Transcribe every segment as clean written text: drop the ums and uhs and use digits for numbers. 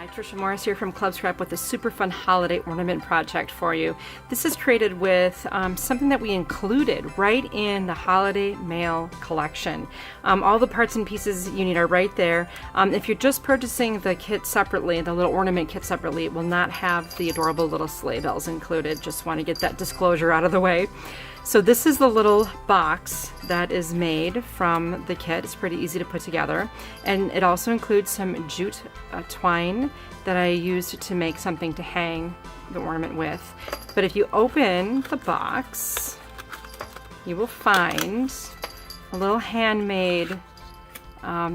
Hi, Tricia Morris here from Club Scrap with a super fun holiday ornament project for you. This is created with something that we included right in the holiday mail collection. All the parts and pieces you need are right there. If you're just purchasing the kit separately, the little ornament kit separately, it will not have the adorable little sleigh bells included. Just want to get that disclosure out of the way. So this is the little box that is made from the kit. It's pretty easy to put together. And it also includes some jute twine that I used to make something to hang the ornament with. But if you open the box, you will find a little handmade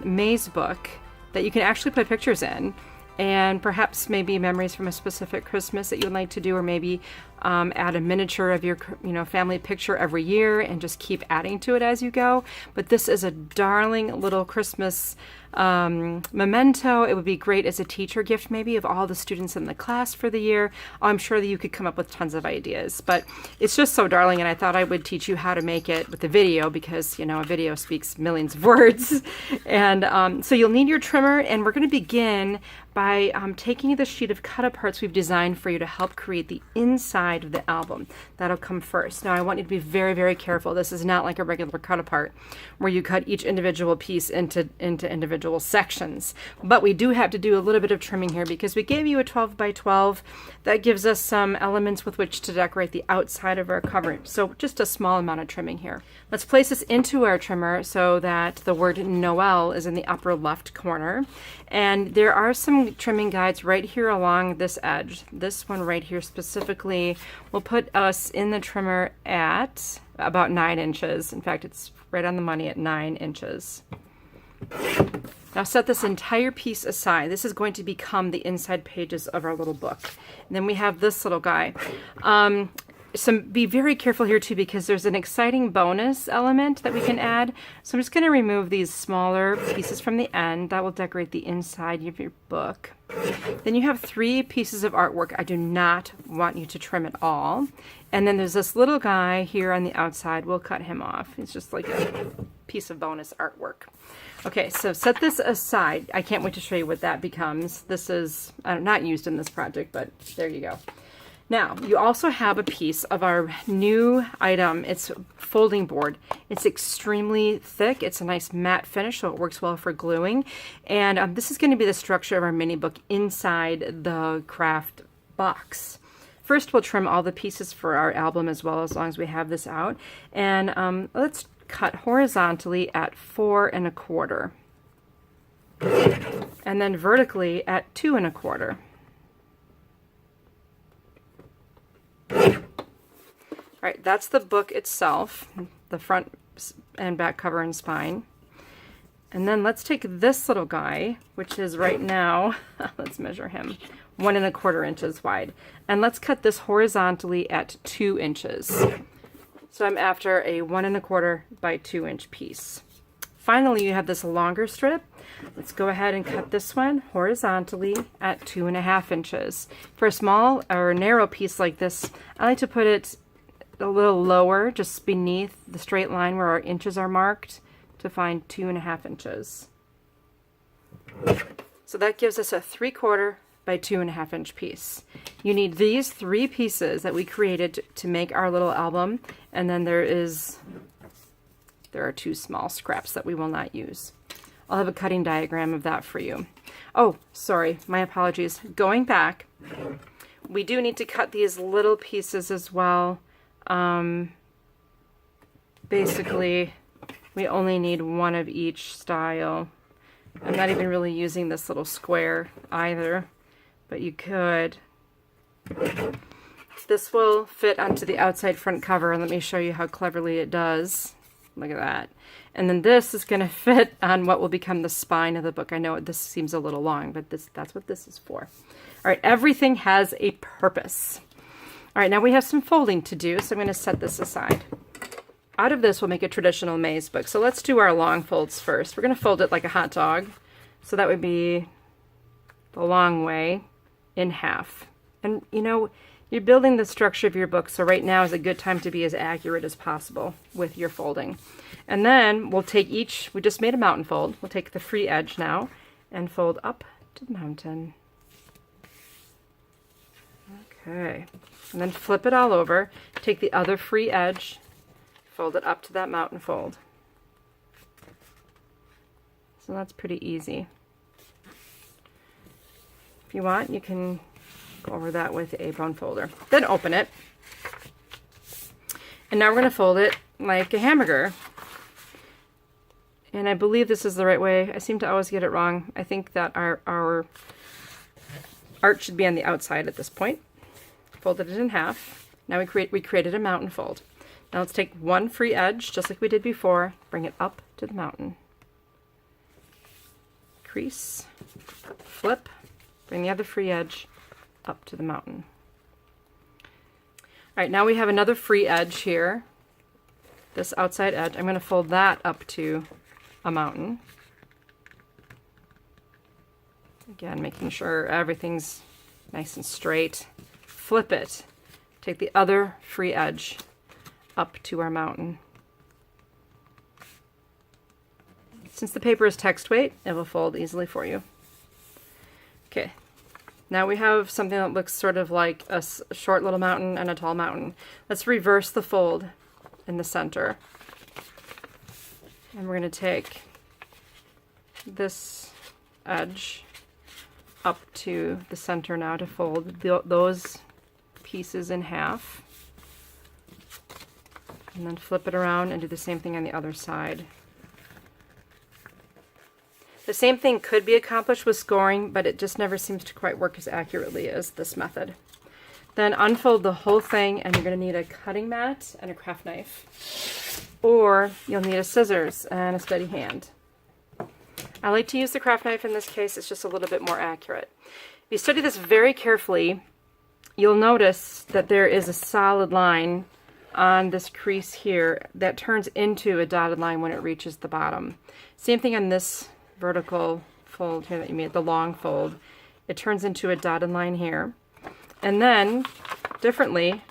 maze book that you can actually put pictures in. And perhaps maybe memories from a specific Christmas that you would like to do, or maybe add a miniature of your family picture every year and just keep adding to it as you go. But this is a darling little Christmas memento. It would be great as a teacher gift maybe of all the students in the class for the year. I'm sure that you could come up with tons of ideas, but it's just so darling, and I thought I would teach you how to make it with the video because a video speaks millions of words. And so you'll need your trimmer, and we're going to begin by taking the sheet of cut aparts we've designed for you to help create the inside of the album. That'll come first. Now I want you to be very, very careful. This is not like a regular cut apart where you cut each individual piece into individual sections. But we do have to do a little bit of trimming here because we gave you a 12 by 12. That gives us some elements with which to decorate the outside of our cover. So just a small amount of trimming here. Let's place this into our trimmer so that the word Noel is in the upper left corner. And there are some trimming guides right here along this edge. This one right here specifically will put us in the trimmer at about 9 inches. In fact, it's right on the money at 9 inches. Now set this entire piece aside. This is going to become the inside pages of our little book. And then we have this little guy. Be very careful here too because there's an exciting bonus element that we can add. So I'm just going to remove these smaller pieces from the end. That will decorate the inside of your book. Then you have 3 pieces of artwork. I do not want you to trim it all. And then there's this little guy here on the outside. We'll cut him off. It's just like a piece of bonus artwork. Okay, so set this aside. I can't wait to show you what that becomes. This is not used in this project, but there you go. Now, you also have a piece of our new item. It's a folding board. It's extremely thick. It's a nice matte finish, so it works well for gluing. And this is going to be the structure of our mini book inside the Kraft box. First, we'll trim all the pieces for our album as well, as long as we have this out. And let's cut horizontally at 4 1/4. And then vertically at 2 1/4. All right, that's the book itself, the front and back cover and spine. And then let's take this little guy, which is right now, let's measure him, 1 1/4 inches wide. And let's cut this horizontally at 2 inches. So I'm after a 1 1/4 by 2 inch piece. Finally, you have this longer strip. Let's go ahead and cut this one horizontally at 2 1/2 inches. For a small or narrow piece like this, I like to put it a little lower, just beneath the straight line where our inches are marked, to find 2 1/2 inches. So that gives us a 3/4 by 2 1/2 inch piece. You need these 3 pieces that we created to make our little album, and then there are 2 small scraps that we will not use. I'll have a cutting diagram of that for you. Oh, sorry, my apologies. Going back, we do need to cut these little pieces as well. Basically, we only need 1 of each style. I'm not even really using this little square either, but you could. This will fit onto the outside front cover, and let me show you how cleverly it does. Look at that. And then this is going to fit on what will become the spine of the book. I know this seems a little long, but that's what this is for. All right, everything has a purpose. All right, now we have some folding to do, so I'm going to set this aside. Out of this, we'll make a traditional maze book. So let's do our long folds first. We're going to fold it like a hot dog. So that would be the long way in half. And you're building the structure of your book, so right now is a good time to be as accurate as possible with your folding. And then we'll take we just made a mountain fold. We'll take the free edge now and fold up to the mountain. Okay, and then flip it all over. Take the other free edge, fold it up to that mountain fold. So that's pretty easy. If you want, you can go over that with a bone folder. Then open it. And now we're going to fold it like a hamburger. And I believe this is the right way. I seem to always get it wrong. I think that our art should be on the outside at this point. Folded it in half. Now we created a mountain fold. Now let's take one free edge, just like we did before, bring it up to the mountain. Crease, flip, bring the other free edge up to the mountain. All right, now we have another free edge here. This outside edge, I'm going to fold that up to a mountain. Again, making sure everything's nice and straight. Flip it. Take the other free edge up to our mountain. Since the paper is text weight, it will fold easily for you. Okay, now we have something that looks sort of like a short little mountain and a tall mountain. Let's reverse the fold in the center. And we're going to take this edge up to the center now to fold those pieces in half. And then flip it around and do the same thing on the other side. The same thing could be accomplished with scoring, but it just never seems to quite work as accurately as this method. Then unfold the whole thing, and you're going to need a cutting mat and a craft knife. Or you'll need a scissors and a steady hand. I like to use the craft knife in this case. It's just a little bit more accurate. If you study this very carefully, you'll notice that there is a solid line on this crease here that turns into a dotted line when it reaches the bottom. Same thing on this vertical fold here that you made, the long fold. It turns into a dotted line here. And then, differently,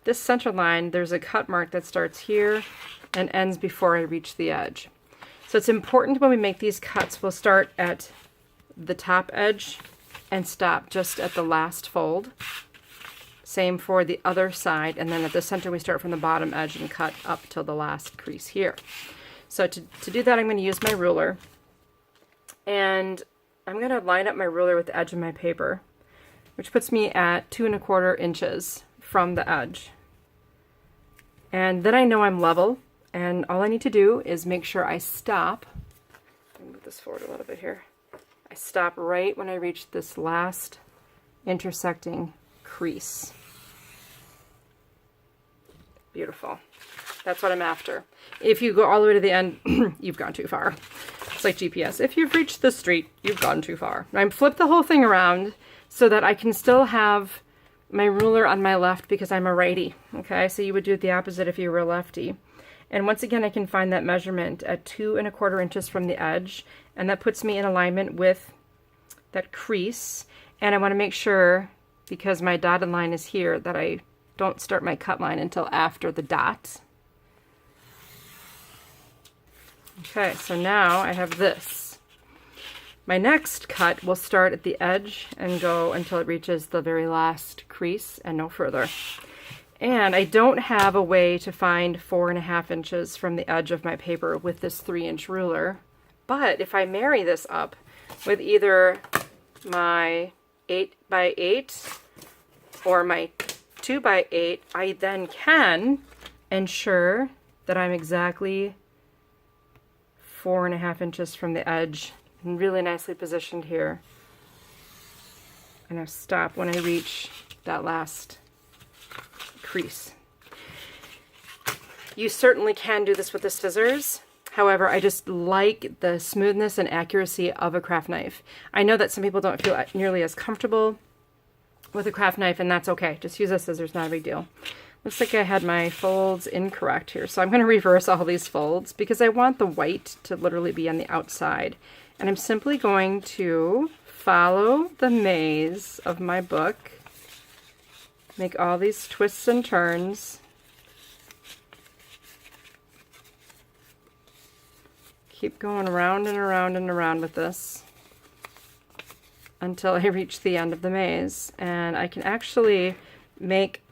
this center line, there's a cut mark that starts here and ends before I reach the edge. So it's important when we make these cuts, we'll start at the top edge and stop just at the last fold. Same for the other side, and then at the center we start from the bottom edge and cut up till the last crease here. So to do that, I'm going to use my ruler, and I'm going to line up my ruler with the edge of my paper, which puts me at 2 1/4 inches from the edge. And then I know I'm level, and all I need to do is make sure I stop. Let me move this forward a little bit here. I stop right when I reach this last intersecting crease. Beautiful. That's what I'm after. If you go all the way to the end, you've gone too far. It's like GPS. If you've reached the street, you've gone too far. I'm flipped the whole thing around so that I can still have my ruler on my left because I'm a righty. Okay, so you would do it the opposite if you were a lefty. And once again, I can find that measurement at 2 1/4 inches from the edge, and that puts me in alignment with that crease. And I want to make sure, because my dotted line is here, that I don't start my cut line until after the dot. Okay, so now I have this. My next cut will start at the edge and go until it reaches the very last crease and no further. And I don't have a way to find 4 1/2 inches from the edge of my paper with this 3-inch ruler. But if I marry this up with either my 8x8 or my 2x8, I then can ensure that I'm exactly 4 1/2 inches from the edge and really nicely positioned here. And I stop when I reach that last crease. You certainly can do this with the scissors. However, I just like the smoothness and accuracy of a craft knife. I know that some people don't feel nearly as comfortable with a craft knife, and that's okay. Just use a scissors, not a big deal. Looks like I had my folds incorrect here, so I'm going to reverse all these folds because I want the white to literally be on the outside. And I'm simply going to follow the maze of my book, make all these twists and turns, keep going around and around and around with this until I reach the end of the maze. And I can actually make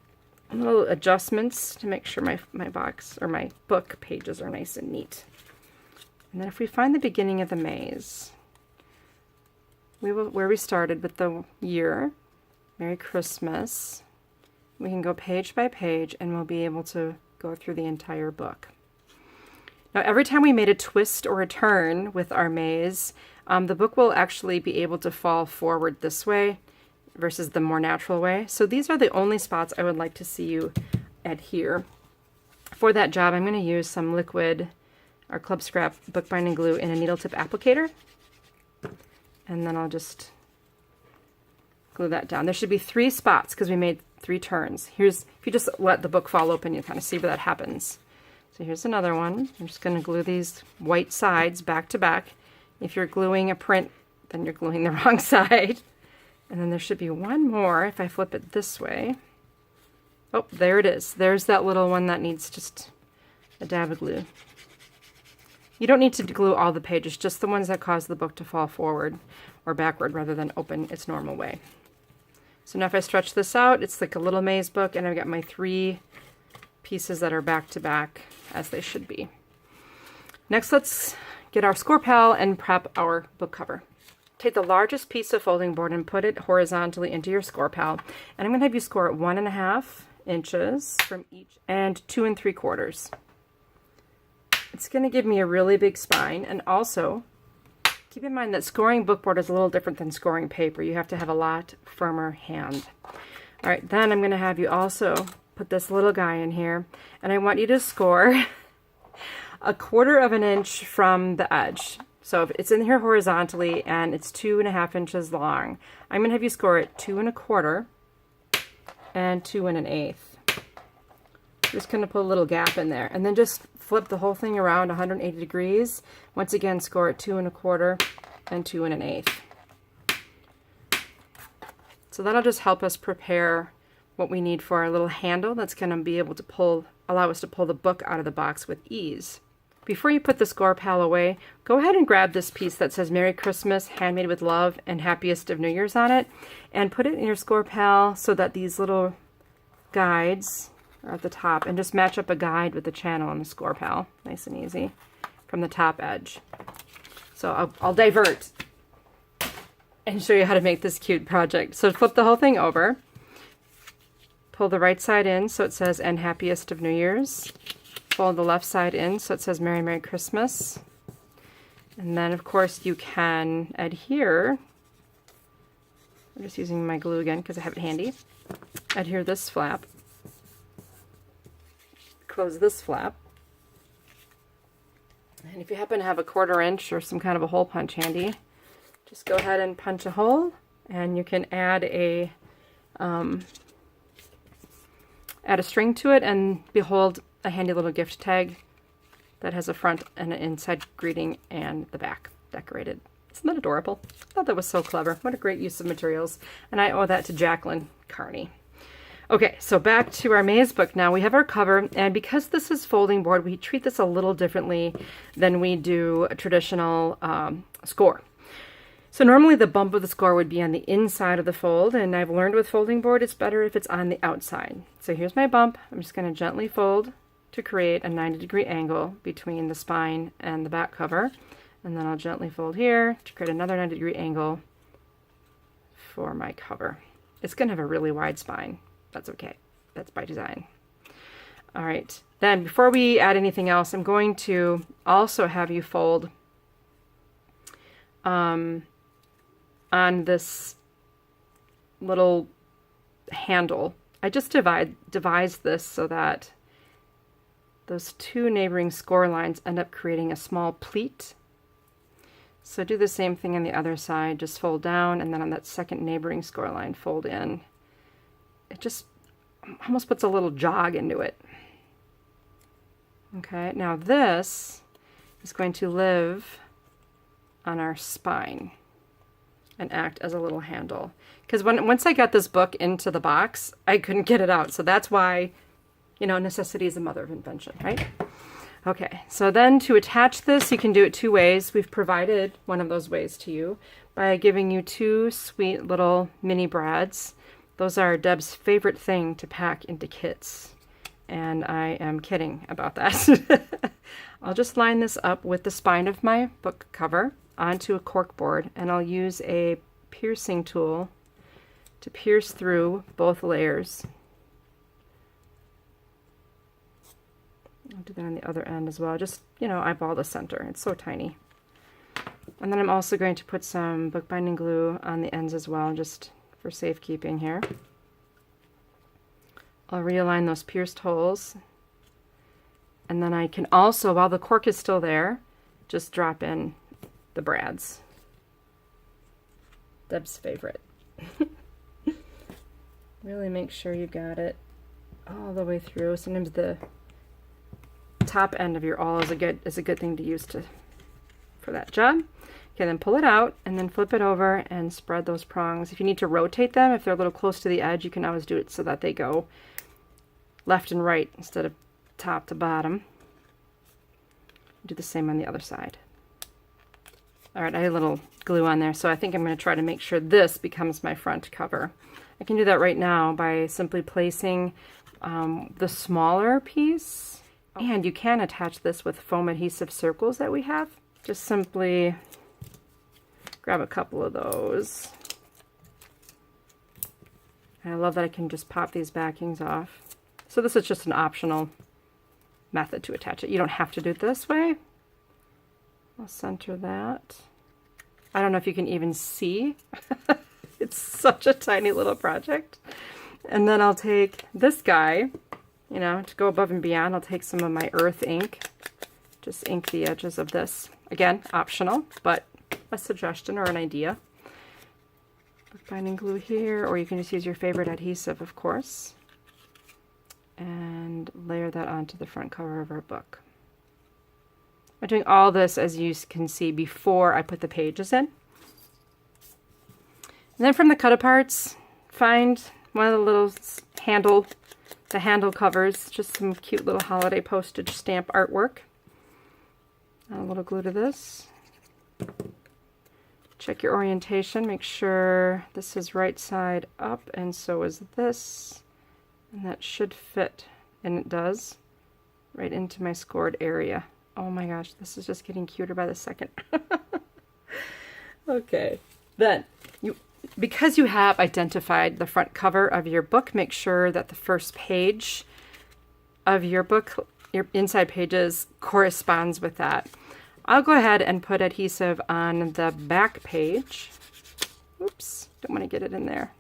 little adjustments to make sure my box or my book pages are nice and neat. And then if we find the beginning of the maze, where we started with the year, Merry Christmas, we can go page by page and we'll be able to go through the entire book. Now every time we made a twist or a turn with our maze, the book will actually be able to fall forward this way versus the more natural way. So these are the only spots I would like to see you adhere. For that job, I'm going to use some liquid or Club Scrap bookbinding glue in a needle tip applicator. And then I'll just glue that down. There should be 3 spots because we made 3 turns. If you just let the book fall open, you kind of see where that happens. So here's another one. I'm just going to glue these white sides back to back. If you're gluing a print, then you're gluing the wrong side. And then there should be one more if I flip it this way. Oh, there it is. There's that little one that needs just a dab of glue. You don't need to glue all the pages, just the ones that cause the book to fall forward or backward rather than open its normal way. So now if I stretch this out, it's like a little maze book, and I've got my 3 pieces that are back to back as they should be. Next, let's get our score pal and prep our book cover. Take the largest piece of folding board and put it horizontally into your score pal. And I'm going to have you score at 1.5 inches from each and 2 3/4. It's going to give me a really big spine. And also, keep in mind that scoring book board is a little different than scoring paper. You have to have a lot firmer hand. All right, then I'm going to have you also put this little guy in here. And I want you to score 1/4 inch from the edge. So if it's in here horizontally and it's 2.5 inches long, I'm going to have you score it 2 1/4 and 2 1/8. Just going to put a little gap in there, and then just flip the whole thing around 180 degrees. Once again, score it 2 1/4 and 2 1/8. So that'll just help us prepare what we need for our little handle that's going to be able to allow us to pull the book out of the box with ease. Before you put the score pal away, go ahead and grab this piece that says Merry Christmas, Handmade with Love, and Happiest of New Year's on it, and put it in your score pal so that these little guides are at the top, and just match up a guide with the channel on the score pal, nice and easy, from the top edge. So I'll divert and show you how to make this cute project. So flip the whole thing over, pull the right side in so it says and Happiest of New Year's. Fold the left side in so it says Merry Merry Christmas. And then of course you can adhere, I'm just using my glue again because I have it handy, adhere this flap, close this flap, and if you happen to have a 1/4 inch or some kind of a hole punch handy, just go ahead and punch a hole, and you can add a string to it, and behold, a handy little gift tag that has a front and an inside greeting and the back decorated. Isn't that adorable? I thought that was so clever. What a great use of materials. And I owe that to Jacqueline Carney. Okay, so back to our maze book now. We have our cover, and because this is folding board, we treat this a little differently than we do a traditional score. So normally the bump of the score would be on the inside of the fold, and I've learned with folding board it's better if it's on the outside. So here's my bump. I'm just going to gently fold to create a 90-degree angle between the spine and the back cover. And then I'll gently fold here to create another 90-degree angle for my cover. It's going to have a really wide spine. That's okay. That's by design. All right. Then before we add anything else, I'm going to also have you fold on this little handle. I just devised this so that those 2 neighboring score lines end up creating a small pleat. So do the same thing on the other side, just fold down, and then on that second neighboring score line, fold in. It just almost puts a little jog into it. Okay, now this is going to live on our spine and act as a little handle. Because once I got this book into the box, I couldn't get it out. So that's why, you know, necessity is the mother of invention, right? Okay, so then to attach this, you can do it 2 ways. We've provided one of those ways to you by giving you 2 sweet little mini brads Those are Deb's favorite thing to pack into kits. And I am kidding about that. I'll just line this up with the spine of my book cover onto a cork board, and I'll use a piercing tool to pierce through both layers. I'll do that on the other end as well. Just, you know, eyeball the center. It's so tiny. And then I'm also going to put some bookbinding glue on the ends as well, just for safekeeping here. I'll realign those pierced holes. And then I can also, while the cork is still there, just drop in the brads. Deb's favorite. Really make sure you got it all the way through. Sometimes the top end of your awl is a good thing to use for that job. Okay, then pull it out and then flip it over and spread those prongs. If you need to rotate them, if they're a little close to the edge, you can always do it so that they go left and right instead of top to bottom. Do the same on the other side. All right, I had a little glue on there, so I think I'm going to try to make sure this becomes my front cover. I can do that right now by simply placing the smaller piece, and you can attach this with foam adhesive circles that we have. Just simply grab a couple of those. And I love that I can just pop these backings off. So this is just an optional method to attach it. You don't have to do it this way. I'll center that. I don't know if you can even see. It's such a tiny little project. And then I'll take this guy, you know, to go above and beyond. I'll take some of my earth ink. Just ink the edges of this. Again, optional, but a suggestion or an idea. Bookbinding glue here, or you can just use your favorite adhesive, of course. And layer that onto the front cover of our book. I'm doing all this, as you can see, before I put the pages in. And then from the cut-aparts, find one of the little handle covers, just some cute little holiday postage stamp artwork. Add a little glue to this. Check your orientation, make sure this is right side up, and so is this. And that should fit, and it does, right into my scored area. Oh my gosh, this is just getting cuter by the second. Okay, then, because you have identified the front cover of your book, make sure that the first page of your book, your inside pages, corresponds with that. I'll go ahead and put adhesive on the back page. Oops, don't want to get it in there.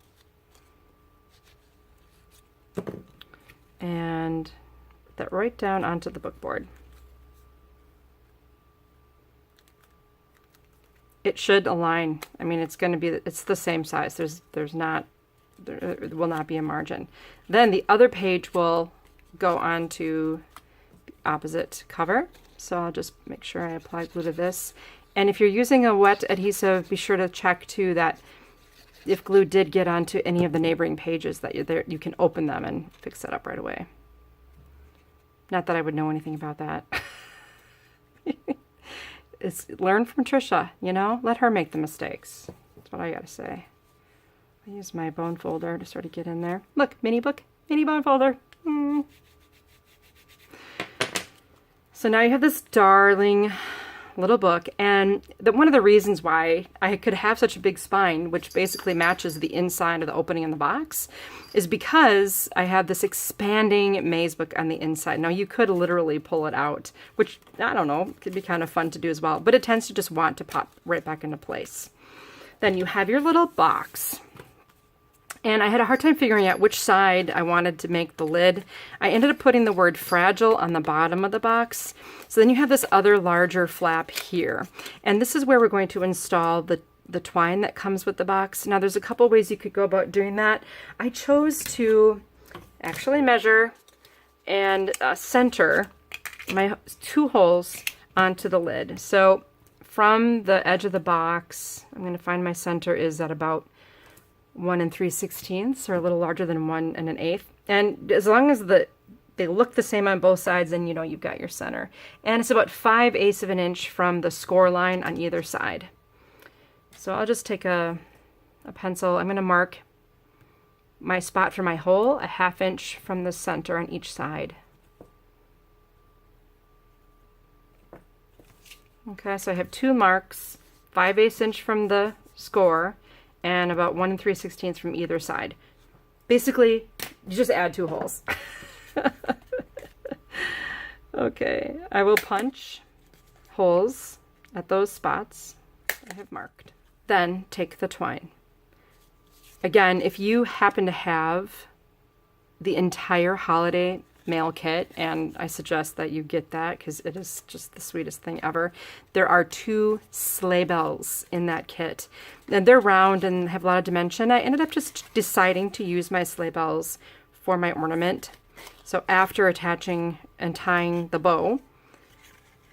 And put that right down onto the book board. It should align. I mean, it's going to be, it's the same size. There will not be a margin. Then the other page will go onto the opposite cover. So I'll just make sure I apply glue to this. And if you're using a wet adhesive, be sure to check too that if glue did get onto any of the neighboring pages that you can open them and fix that up right away. Not that I would know anything about that. It's learn from Tricia, you know? Let her make the mistakes. That's what I gotta say. I use my bone folder to sort of get in there. Look, mini book, mini bone folder. So now you have this darling little book, and one of the reasons why I could have such a big spine, which basically matches the inside of the opening in the box, is because I have this expanding maze book on the inside. Now you could literally pull it out, which, I don't know, could be kind of fun to do as well, but it tends to just want to pop right back into place. Then you have your little box. And I had a hard time figuring out which side I wanted to make the lid. I ended up putting the word fragile on the bottom of the box. So then you have this other larger flap here. And this is where we're going to install the twine that comes with the box. Now there's a couple ways you could go about doing that. I chose to actually measure and center my 2 holes onto the lid. So from the edge of the box, I'm going to find my center is at about 1 3/16, or a little larger than 1 1/8. And as long as they look the same on both sides, then you know you've got your center. And it's about 5/8 of an inch from the score line on either side. So I'll just take a pencil. I'm going to mark my spot for my hole 1/2 inch from the center on each side. Okay, so I have 2 marks, 5/8 inch from the score, and about 1 3/16 from either side. Basically, you just add 2 holes. Okay, I will punch holes at those spots I have marked. Then take the twine. Again, if you happen to have the entire holiday mail kit, and I suggest that you get that because it is just the sweetest thing ever. There are 2 sleigh bells in that kit, and they're round and have a lot of dimension. I ended up just deciding to use my sleigh bells for my ornament. So after attaching and tying the bow,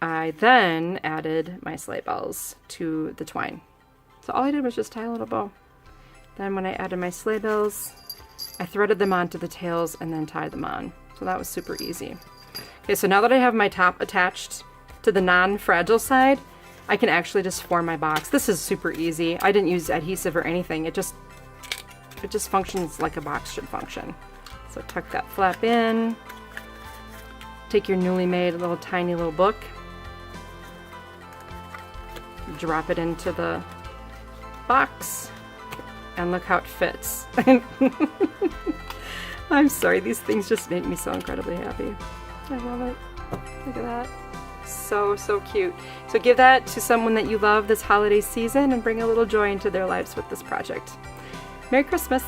I then added my sleigh bells to the twine. So all I did was just tie a little bow. Then when I added my sleigh bells, I threaded them onto the tails and then tied them on. So that was super easy. Okay, so now that I have my top attached to the non-fragile side, I can actually just form my box. This is super easy. I didn't use adhesive or anything. It just functions like a box should function. So tuck that flap in. Take your newly made little tiny little book. Drop it into the box. And look how it fits. I'm sorry, these things just make me so incredibly happy. I love it. Look at that. So, so cute. So give that to someone that you love this holiday season and bring a little joy into their lives with this project. Merry Christmas.